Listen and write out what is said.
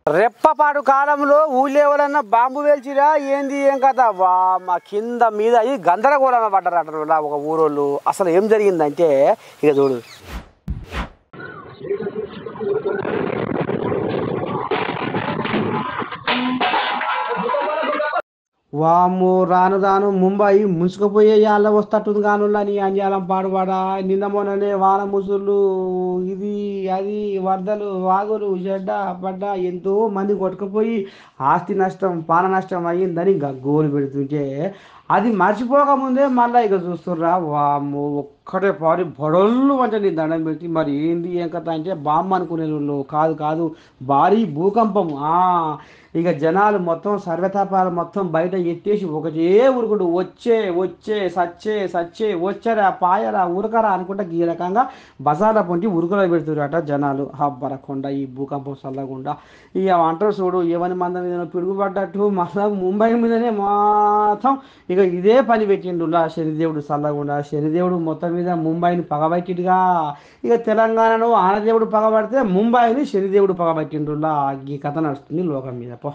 రెప్పపాటు కాలంలో ఊళ్ళో ఎవరన్నా బాంబు వేల్చిరా ఏంది ఏం కథ వా మా కింద మీద ఈ గందరగోళం పడ్డారట ఒక ఊరోళ్ళు. అసలు ఏం జరిగిందంటే ఇక చూడు. వాము రాను రాను ముంబై ముసుకుపోయే యాళ్ళ వస్తట్టుంది కానుల్లా నీ అంజాలం పాడుపాడా. నిన్న మొన్ననే వాన ముసుళ్ళు ఇది అది వరదలు వాగులు చెడ్డ పడ్డ ఎంతో మంది కొట్టుకుపోయి ఆస్తి నష్టం పాన నష్టం అయ్యిందని గగ్గోలు పెడుతుంటే అది మర్చిపోకముందే మళ్ళీ ఇక చూస్తుర్రా వాము ఒక్కటే పారి బొడళ్ళు అంటే నీ దండం పెట్టి మరి ఏంది ఏం కథ అంటే బాంబు అనుకునే వాళ్ళు కాదు కాదు భారీ భూకంపం. ఇక జనాలు మొత్తం సర్వతాపాలు మొత్తం బయట ఎత్తేసి ఒకటే ఉరుకుడు వచ్చే వచ్చే సచ్చే సచ్చే వచ్చరా పాయరా ఉరకరా అనుకుంటా ఈ రకంగా బజార్ల పొంటి ఉరుకులో పెడుతురట జనాలు. హబ్బరకుండా ఈ భూకంపం చల్లకుండా ఇక అంటారు చూడు ఎవరి మంద మీద పిడుగుపడ్డట్టు మళ్ళా ముంబై మీదనే మొత్తం ఇక ఇదే పని పెట్టిండులా శనిదేవుడు చల్లకుండా. శనిదేవుడు మొత్తం మీద ముంబైని పగబట్టిడుగా. ఇక తెలంగాణలో ఆనదేవుడు పగబడితే ముంబైని శనిదేవుడు పగబట్టిండులా. ఈ కథ నడుస్తుంది లోకం మీద పో.